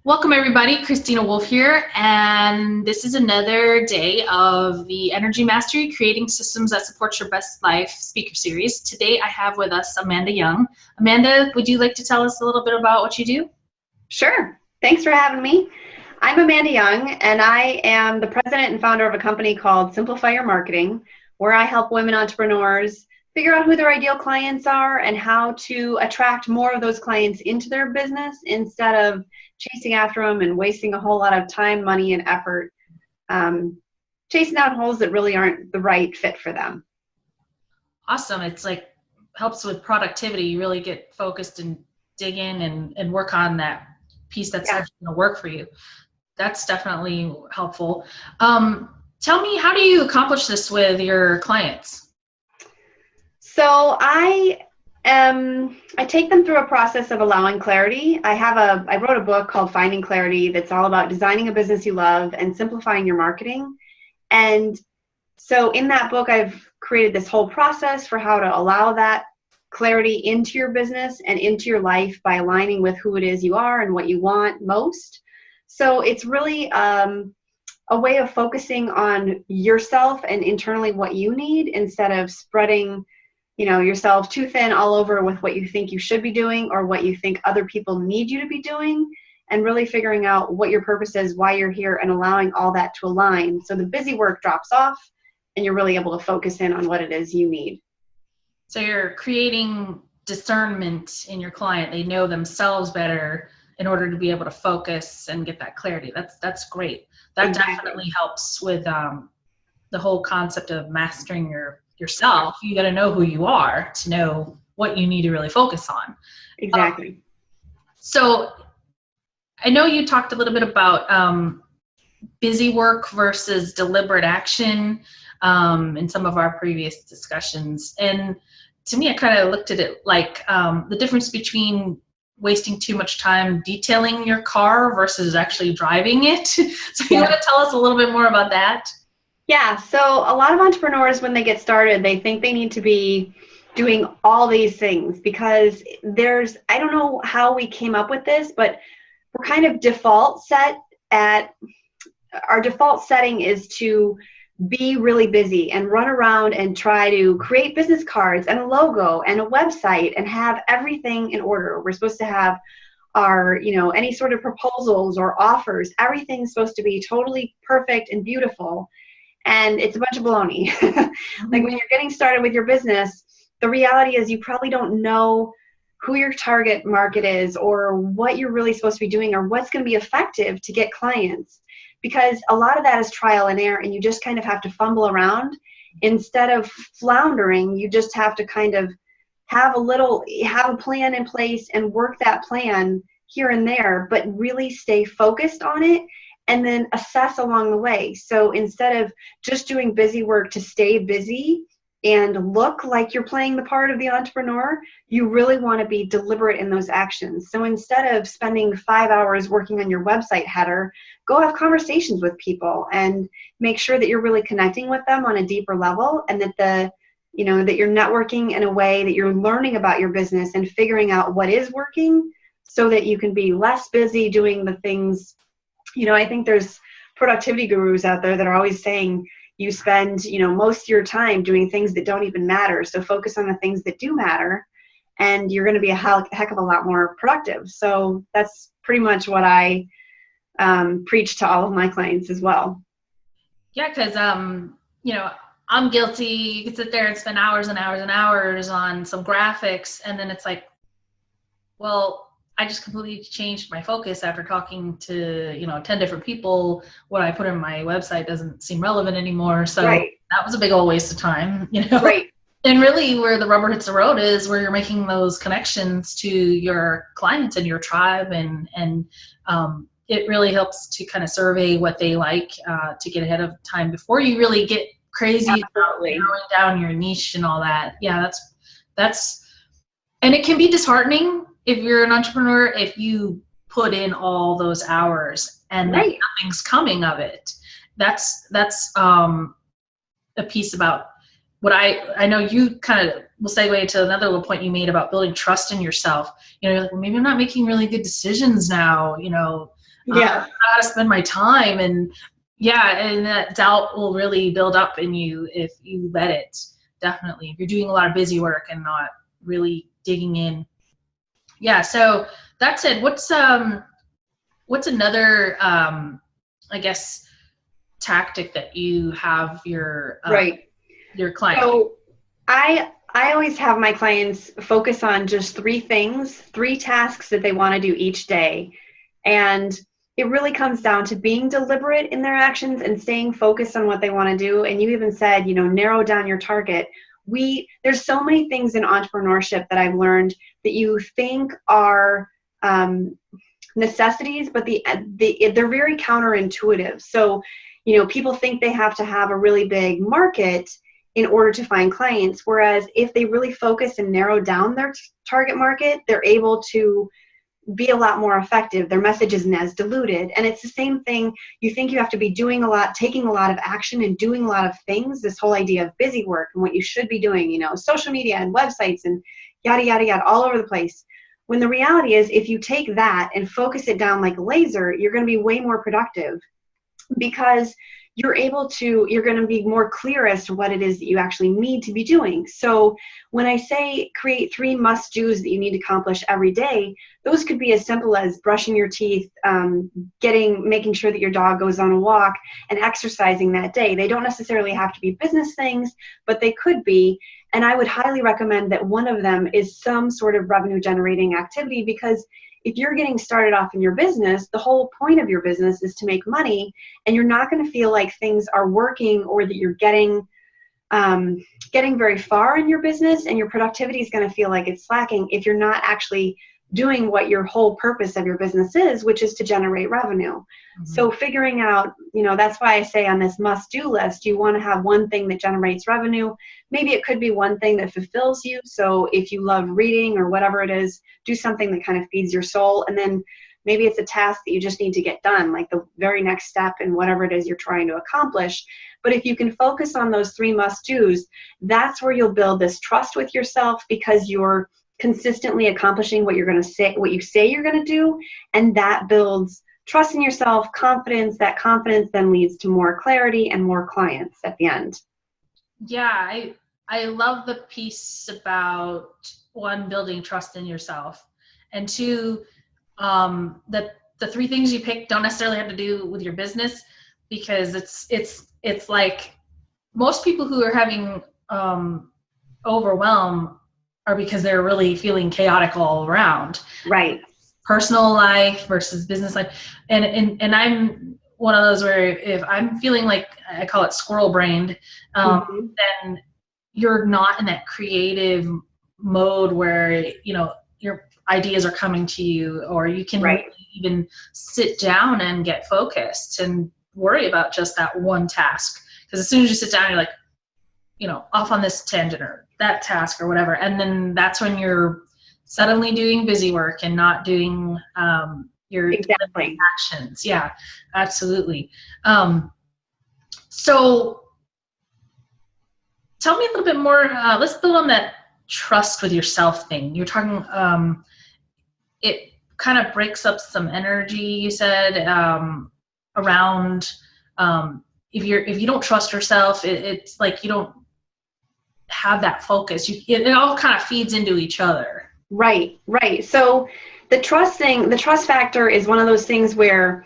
Welcome everybody, Kristina Wolf here, and this is another day of the Energy Mastery Creating Systems That Support Your Best Life speaker series. Today I have with us Amanda Young. Amanda, would you like to tell us a little bit about what you do? Sure. Thanks for having me. I'm Amanda Young, and I am the president and founder of a company called Simplify Your Marketing, where I help women entrepreneurs figure out who their ideal clients are and how to attract more of those clients into their business instead of chasing after them and wasting a whole lot of time, money, and effort chasing down holes that really aren't the right fit for them. Awesome. It's like helps with productivity. You really get focused and dig in and work on that piece that's actually going to work for you. That's definitely helpful. Tell me, how do you accomplish this with your clients? So I take them through a process of allowing clarity. I wrote a book called Finding Clarity that's all about designing a business you love and simplifying your marketing. And so in that book, I've created this whole process for how to allow that clarity into your business and into your life by aligning with who it is you are and what you want most. So it's really a way of focusing on yourself and internally what you need instead of spreading yourself too thin all over with what you think you should be doing or what you think other people need you to be doing, and really figuring out what your purpose is, why you're here, and allowing all that to align. So the busy work drops off and you're really able to focus in on what it is you need. So you're creating discernment in your client. They know themselves better in order to be able to focus and get that clarity. That's great. That definitely helps with the whole concept of mastering yourself. You got to know who you are to know what you need to really focus on. Exactly. So I know you talked a little bit about busy work versus deliberate action in some of our previous discussions. And to me, I kind of looked at it like the difference between wasting too much time detailing your car versus actually driving it. So you want to tell us a little bit more about that? Yeah, so a lot of entrepreneurs, when they get started, they think they need to be doing all these things because I don't know how we came up with this, but we're kind of our default setting is to be really busy and run around and try to create business cards and a logo and a website and have everything in order. We're supposed to have our, any sort of proposals or offers. Everything's supposed to be totally perfect and beautiful. And it's a bunch of baloney. Like when you're getting started with your business, the reality is you probably don't know who your target market is or what you're really supposed to be doing or what's going to be effective to get clients. Because a lot of that is trial and error, and you just kind of have to fumble around. Instead of floundering, you just have to kind of have a plan in place and work that plan here and there, but really stay focused on it and then assess along the way. So instead of just doing busy work to stay busy and look like you're playing the part of the entrepreneur, you really want to be deliberate in those actions. So instead of spending 5 hours working on your website header, go have conversations with people and make sure that you're really connecting with them on a deeper level, and that that you're networking in a way that you're learning about your business and figuring out what is working so that you can be less busy doing the things. I think there's productivity gurus out there that are always saying you spend, most of your time doing things that don't even matter. So focus on the things that do matter, and you're going to be a heck of a lot more productive. So that's pretty much what I preach to all of my clients as well. Yeah, because, I'm guilty. You can sit there and spend hours and hours and hours on some graphics, and then it's like, well, I just completely changed my focus after talking to, 10 different people. What I put in my website doesn't seem relevant anymore. So That was a big old waste of time, Right. And really where the rubber hits the road is where you're making those connections to your clients and your tribe. And it really helps to kind of survey what they like to get ahead of time before you really get crazy about narrowing down your niche and all that. Yeah, and it can be disheartening if you're an entrepreneur, if you put in all those hours and then nothing's coming of it. That's a piece about what I know you kind of will segue to another little point you made about building trust in yourself. You're like, well, maybe I'm not making really good decisions now. Yeah. How to spend my time. And yeah, and that doubt will really build up in you if you let it. Definitely. If you're doing a lot of busy work and not really digging in. Yeah. So that said, what's another, I guess, tactic that you have your client? So I always have my clients focus on just 3 tasks that they want to do each day. And it really comes down to being deliberate in their actions and staying focused on what they want to do. And you even said, narrow down your target. There's so many things in entrepreneurship that I've learned that you think are necessities, but they're very counterintuitive. So, people think they have to have a really big market in order to find clients. Whereas if they really focus and narrow down their target market, they're able to be a lot more effective. Their message isn't as diluted. And it's the same thing. You think you have to be doing a lot, taking a lot of action and doing a lot of things, this whole idea of busy work and what you should be doing, social media and websites and yada, yada, yada, all over the place. When the reality is, if you take that and focus it down like a laser, you're going to be way more productive, because you're going to be more clear as to what it is that you actually need to be doing. So when I say create 3 must-dos that you need to accomplish every day, those could be as simple as brushing your teeth, making sure that your dog goes on a walk, and exercising that day. They don't necessarily have to be business things, but they could be. And I would highly recommend that one of them is some sort of revenue generating activity, because if you're getting started off in your business, the whole point of your business is to make money, and you're not going to feel like things are working or that you're getting very far in your business, and your productivity is going to feel like it's slacking if you're not actually doing what your whole purpose of your business is, which is to generate revenue. Mm-hmm. So figuring out, that's why I say on this must-do list, you want to have one thing that generates revenue. Maybe it could be one thing that fulfills you. So if you love reading or whatever it is, do something that kind of feeds your soul. And then maybe it's a task that you just need to get done, like the very next step in whatever it is you're trying to accomplish. But if you can focus on those 3 must-dos, that's where you'll build this trust with yourself, because you're consistently accomplishing what you say you're going to do, and that builds trust in yourself, confidence. That confidence then leads to more clarity and more clients at the end. Yeah, I love the piece about, 1, building trust in yourself, and 2, that the 3 things you pick don't necessarily have to do with your business, because it's like most people who are having overwhelm are because they're really feeling chaotic all around. Right. Personal life versus business life. And I'm one of those where if I'm feeling like, I call it squirrel brained, then you're not in that creative mode where, your ideas are coming to you, or you can really even sit down and get focused and worry about just that one task. Because as soon as you sit down, you're like, off on this tangent or that task or whatever. And then that's when you're suddenly doing busy work and not doing your actions. Yeah, absolutely. So tell me a little bit more. Let's build on that trust with yourself thing. You're talking, it kind of breaks up some energy, you said, around, if you don't trust yourself, it's like you don't have that focus. It all kind of feeds into each other. Right. So the trust factor is one of those things where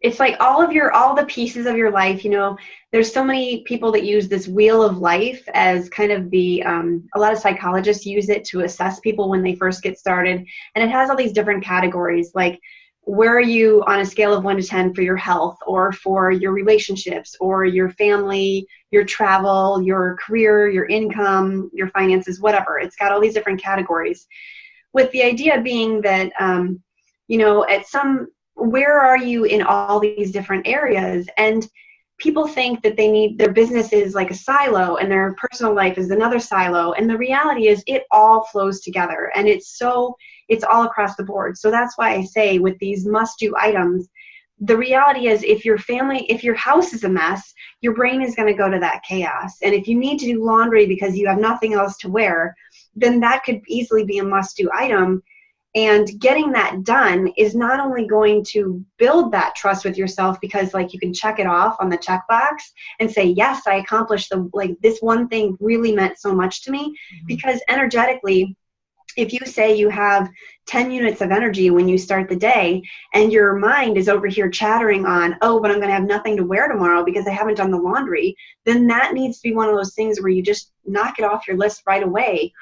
it's like all the pieces of your life, there's so many people that use this wheel of life as kind of a lot of psychologists use it to assess people when they first get started. And it has all these different categories, like where are you on a scale of 1 to 10 for your health, or for your relationships, or your family, your travel, your career, your income, your finances, whatever. It's got all these different categories, with the idea being that, where are you in all these different areas? And people think that their business is like a silo and their personal life is another silo. And the reality is it all flows together, and it's all across the board. So that's why I say with these must-do items, the reality is if your house is a mess, your brain is going to go to that chaos. And if you need to do laundry because you have nothing else to wear, then that could easily be a must-do item. And getting that done is not only going to build that trust with yourself, because like you can check it off on the checkbox and say, yes, I accomplished this one thing really meant so much to me. Because energetically, if you say you have 10 units of energy when you start the day and your mind is over here chattering on, oh, but I'm going to have nothing to wear tomorrow because I haven't done the laundry, then that needs to be one of those things where you just knock it off your list right away,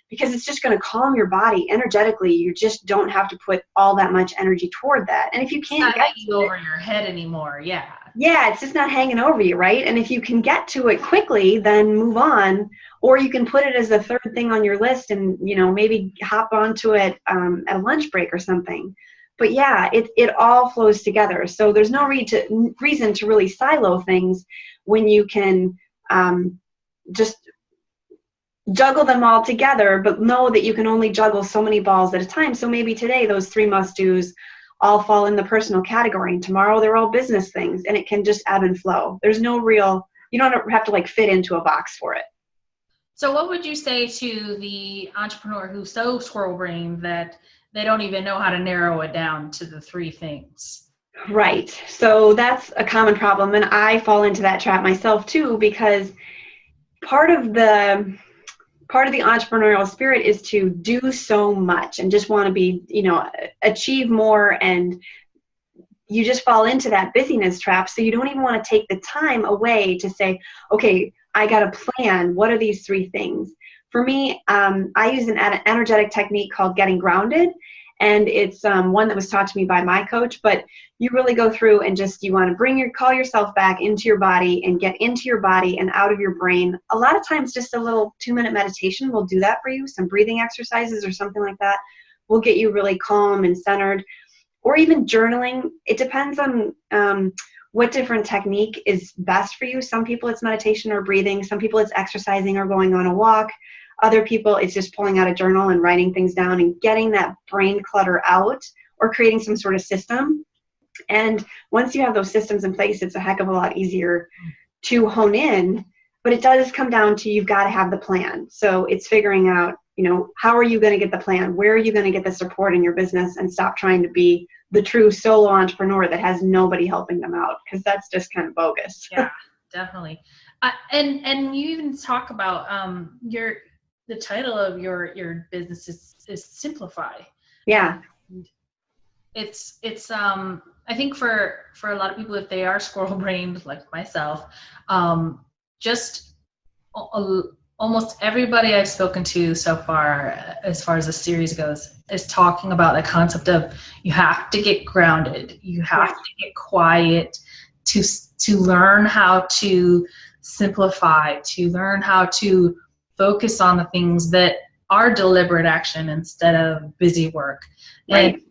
because it's just going to calm your body energetically. You just don't have to put all that much energy toward that. And if you can't get you over your head anymore, yeah, it's just not hanging over you, right? And if you can get to it quickly, then move on, or you can put it as the third thing on your list and, you know, maybe hop onto it at a lunch break or something. But yeah, it all flows together. So there's no reason to really silo things when you can just juggle them all together, but know that you can only juggle so many balls at a time. So maybe today those 3 must-dos all fall in the personal category, and tomorrow they're all business things, and it can just ebb and flow. There's no real, you don't have to like fit into a box for it. So what would you say to the entrepreneur who's so squirrel-brained that they don't even know how to narrow it down to the 3 things? Right. So that's a common problem, and I fall into that trap myself too, because part of the entrepreneurial spirit is to do so much and just want to be, you know, achieve more, and you just fall into that busyness trap. So you don't even want to take the time away to say, okay, I got a plan. What are these 3 things? For me, I use an energetic technique called getting grounded. And it's one that was taught to me by my coach, but you really go through and just, you want to call yourself back into your body and get into your body and out of your brain. A lot of times just a little 2-minute meditation will do that for you. Some breathing exercises or something like that will get you really calm and centered, or even journaling. It depends on what different technique is best for you. Some people it's meditation or breathing. Some people it's exercising or going on a walk. Other people, it's just pulling out a journal and writing things down and getting that brain clutter out, or creating some sort of system. And once you have those systems in place, it's a heck of a lot easier to hone in. But it does come down to, you've got to have the plan. So it's figuring out, you know, how are you going to get the plan? Where are you going to get the support in your business? And stop trying to be the true solo entrepreneur that has nobody helping them out, because that's just kind of bogus. Yeah, definitely. And you even talk about the title of your business is Simplify. Yeah. It's I think for a lot of people, if they are squirrel brained like myself, just almost everybody I've spoken to so far as the series goes, is talking about the concept of, you have to get grounded, you have to get quiet to learn how to simplify, to learn how to focus on the things that are deliberate action instead of busy work. Right.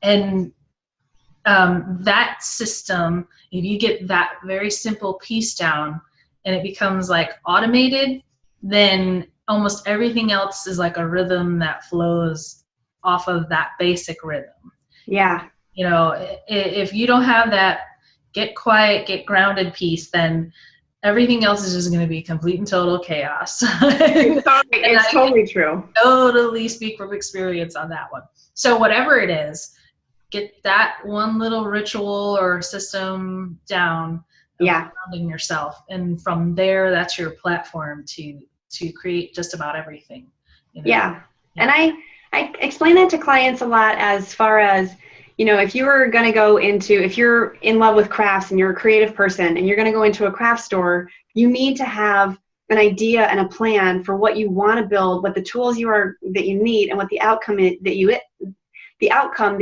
And that system, if you get that very simple piece down and it becomes like automated, then almost everything else is like a rhythm that flows off of that basic rhythm. Yeah. You know, if you don't have that get quiet, get grounded piece, then everything else is just going to be complete and total chaos. It's totally true. Totally speak from experience on that one. So whatever it is, get that one little ritual or system down. Yeah. Grounding yourself, and from there, that's your platform to create just about everything. You know? Yeah. And I explain that to clients a lot, as far as, you know, if you're in love with crafts and you're a creative person and you're going to go into a craft store, you need to have an idea and a plan for what you want to build, what the tools that you need, and what the outcome that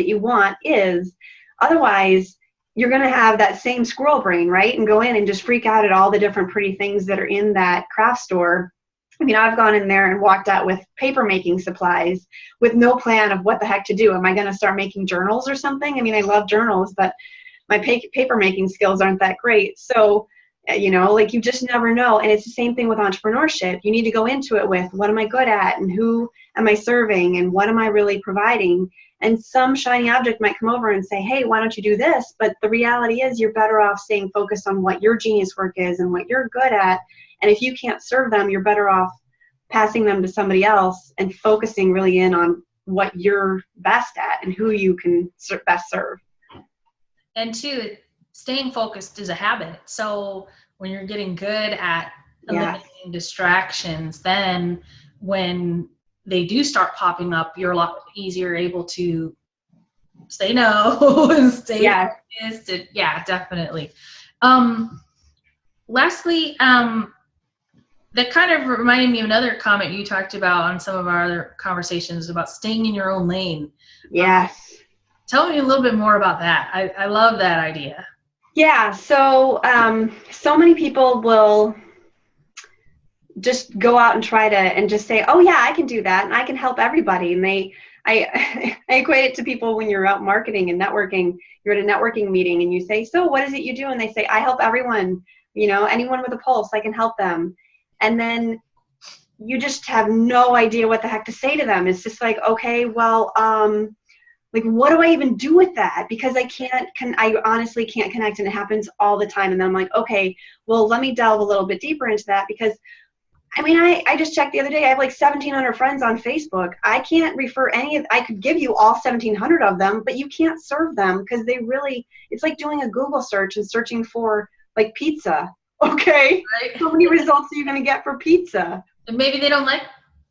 you want is. Otherwise, you're going to have that same squirrel brain, right? And go in and just freak out at all the different pretty things that are in that craft store. I mean, I've gone in there and walked out with paper making supplies with no plan of what the heck to do. Am I going to start making journals or something? I mean, I love journals, but my paper making skills aren't that great. So, you know, like, you just never know. And it's the same thing with entrepreneurship. You need to go into it with, what am I good at, and who am I serving, and what am I really providing? And some shiny object might come over and say, hey, why don't you do this? But the reality is, you're better off staying focused on what your genius work is and what you're good at. And if you can't serve them, you're better off passing them to somebody else and focusing really in on what you're best at and who you can best serve. And two, staying focused is a habit. So when you're getting good at eliminating distractions, then when they do start popping up, you're a lot easier able to say no and stay focused. And, yeah, definitely. Lastly, that kind of reminded me of another comment you talked about on some of our other conversations about staying in your own lane. Yes. Tell me a little bit more about that. I love that idea. Yeah. So, so many people will just go out and try to, and just say, oh yeah, I can do that. And I can help everybody. And I equate it to people when you're out marketing and networking, you're at a networking meeting and you say, so what is it you do? And they say, I help everyone, anyone with a pulse, I can help them. And then you just have no idea what the heck to say to them. It's just like, okay, well, like, what do I even do with that? Because I honestly can't connect, and it happens all the time. And then I'm like, okay, well, let me delve a little bit deeper into that, because I just checked the other day. I have like 1,700 friends on Facebook. I can't refer I could give you all 1,700 of them, but you can't serve them because it's like doing a Google search and searching for like pizza. Okay. Right. How many results are you going to get for pizza? And maybe they don't like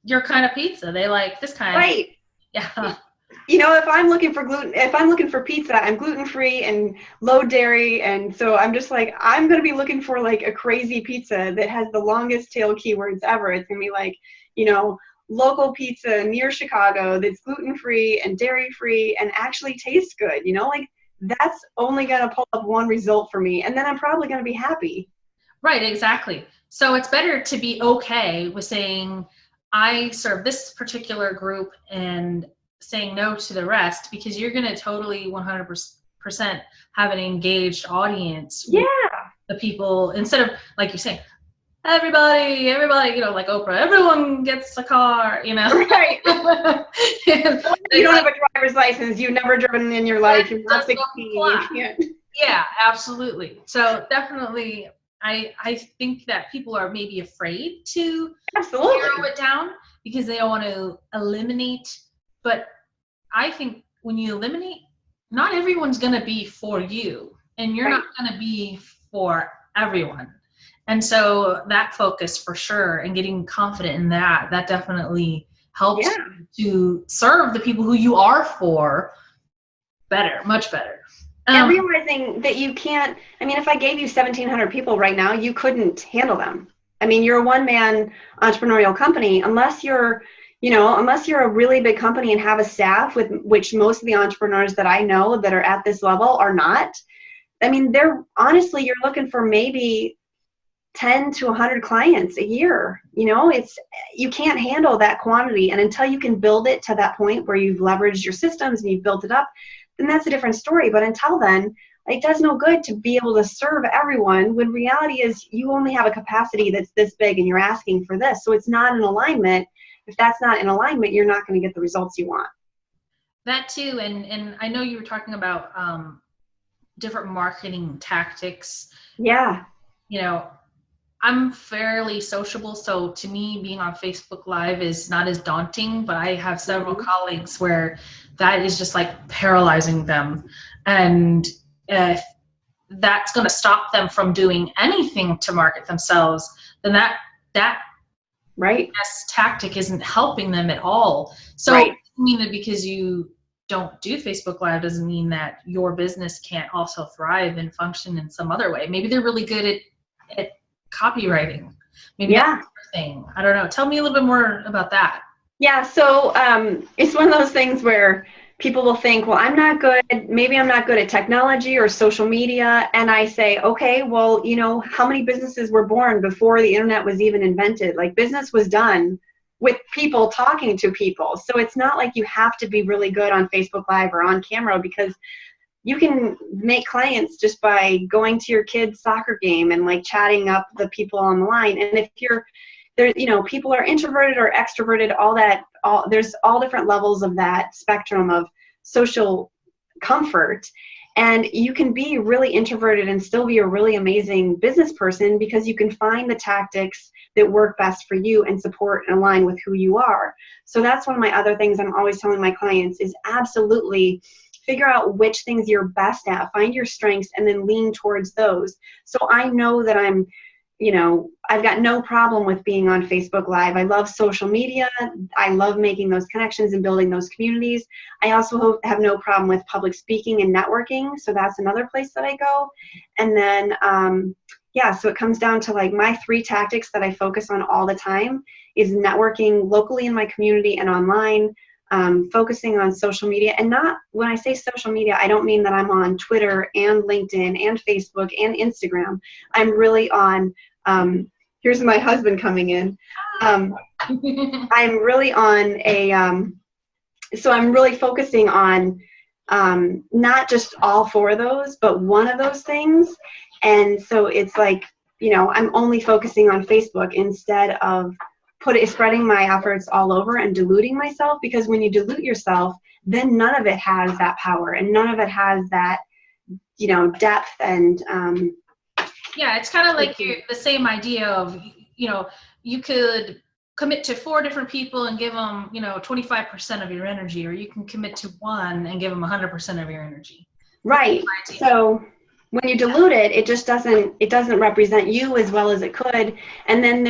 your kind of pizza. They like this kind. Right. Yeah. If I'm looking for pizza, I'm gluten-free and low dairy. And so I'm just like, I'm going to be looking for like a crazy pizza that has the longest tail keywords ever. It's going to be like, local pizza near Chicago that's gluten-free and dairy-free and actually tastes good. Like that's only going to pull up one result for me. And then I'm probably going to be happy. Right. Exactly. So it's better to be okay with saying, I serve this particular group and saying no to the rest, because you're going to totally 100% have an engaged audience with the people, instead of, like you're saying, everybody, like Oprah, everyone gets a car, Right. You don't have a driver's license, you've never driven in your life, you're not 16, you can't. Yeah, absolutely. So definitely, I think that people are maybe afraid to narrow it down because they don't want to eliminate. But I think when you eliminate, not everyone's going to be for you, and you're not going to be for everyone. And so that focus for sure, and getting confident in that definitely helps to serve the people who you are for better, much better. And realizing that you can't, if I gave you 1,700 people right now, you couldn't handle them. You're a one-man entrepreneurial company, unless you're a really big company and have a staff, with which most of the entrepreneurs that I know that are at this level are not. They're honestly, you're looking for maybe 10 to 100 clients a year. You can't handle that quantity. And until you can build it to that point where you've leveraged your systems and you've built it up, then that's a different story. But until then, it does no good to be able to serve everyone when reality is you only have a capacity that's this big and you're asking for this. So it's not in alignment. If that's not in alignment, you're not going to get the results you want. That too. And I know you were talking about different marketing tactics. Yeah. I'm fairly sociable, so to me, being on Facebook Live is not as daunting, but I have several colleagues where that is just like paralyzing them. And if that's going to stop them from doing anything to market themselves, then that tactic isn't helping them at all. So it doesn't mean that because you don't do Facebook Live doesn't mean that your business can't also thrive and function in some other way. Maybe they're really good at copywriting. Maybe that's their thing. I don't know. Tell me a little bit more about that. Yeah. So it's one of those things where people will think, well, maybe I'm not good at technology or social media. And I say, okay, well, how many businesses were born before the internet was even invented? Like, business was done with people talking to people. So it's not like you have to be really good on Facebook Live or on camera, because you can make clients just by going to your kid's soccer game and like chatting up the people on the line. And if you're there, people are introverted or extroverted, there's all different levels of that spectrum of social comfort. And you can be really introverted and still be a really amazing business person because you can find the tactics that work best for you and support and align with who you are. So that's one of my other things I'm always telling my clients is absolutely figure out which things you're best at, find your strengths, and then lean towards those. So I know that I've got no problem with being on Facebook Live. I love social media. I love making those connections and building those communities. I also have no problem with public speaking and networking. So that's another place that I go. And then, so it comes down to like my 3 tactics that I focus on all the time is networking locally in my community and online, focusing on social media. And not, when I say social media, I don't mean that I'm on Twitter and LinkedIn and Facebook and Instagram. I'm really on, here's my husband coming in. I'm really on so I'm really focusing on not just all 4 of those, but one of those things. And so it's like, I'm only focusing on Facebook instead of spreading my efforts all over and diluting myself, because when you dilute yourself, then none of it has that power and none of it has that, depth and, yeah, it's kind of like the same idea of, you could commit to 4 different people and give them, 25% of your energy, or you can commit to one and give them 100% of your energy. Right. So when you dilute it, it doesn't represent you as well as it could. And then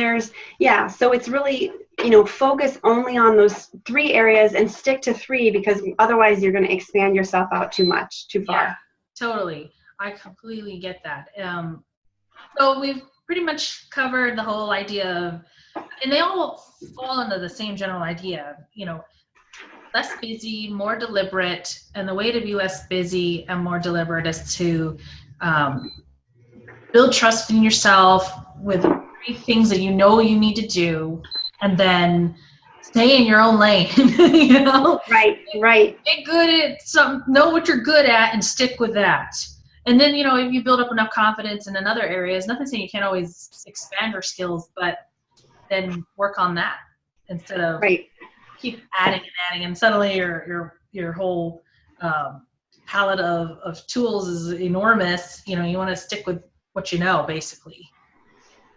so it's really, focus only on those 3 areas and stick to 3, because otherwise you're going to expand yourself out too far. Yeah, totally. I completely get that. So we've pretty much covered the whole idea of, and they all fall into the same general idea, less busy, more deliberate. And the way to be less busy and more deliberate is to build trust in yourself with 3 things that you need to do, and then stay in your own lane. Right. Get good at something, know what you're good at, and stick with that. And then, if you build up enough confidence in other areas, nothing saying you can't always expand your skills, but then work on that instead of keep adding and adding, and suddenly your whole palette of tools is enormous. You want to stick with what basically.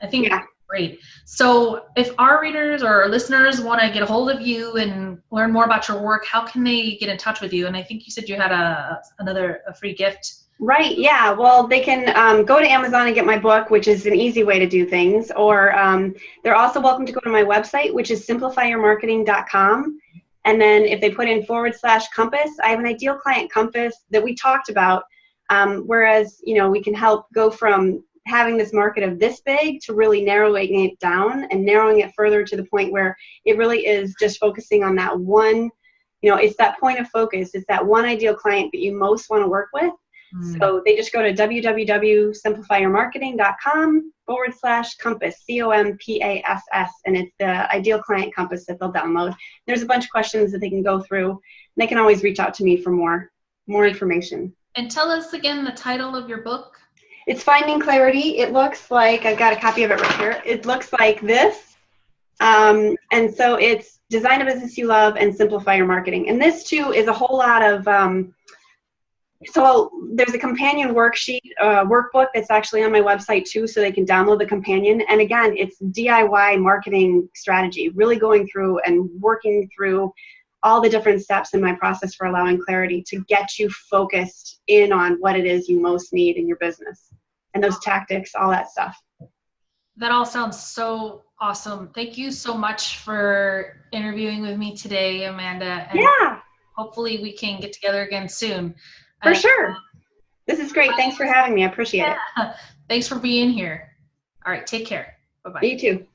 I think that's great. So if our readers or listeners want to get a hold of you and learn more about your work, how can they get in touch with you? And I think you said you had a free gift. Right. Yeah. Well, they can go to Amazon and get my book, which is an easy way to do things. Or they're also welcome to go to my website, which is simplifyyourmarketing.com. And then if they put in /compass, I have an ideal client compass that we talked about. Whereas, we can help go from having this market of this big to really narrowing it down and narrowing it further to the point where it really is just focusing on that one, it's that point of focus. It's that one ideal client that you most want to work with. So they just go to www.simplifyyourmarketing.com /compass, COMPASS, and it's the ideal client compass that they'll download. There's a bunch of questions that they can go through, and they can always reach out to me for more information. And tell us again the title of your book. It's Finding Clarity. It looks like, I've got a copy of it right here. It looks like this. And so it's Design a Business You Love and Simplify Your Marketing. And this too is a whole lot of, so there's a companion workbook that's actually on my website too, so they can download the companion. And again, it's DIY marketing strategy, really going through and working through all the different steps in my process for allowing clarity to get you focused in on what it is you most need in your business and those tactics, all that stuff. That all sounds so awesome. Thank you so much for interviewing with me today, Amanda. And hopefully we can get together again soon. For sure. This is great. Thanks for having me. I appreciate it. Thanks for being here. All right. Take care. Bye-bye. You too.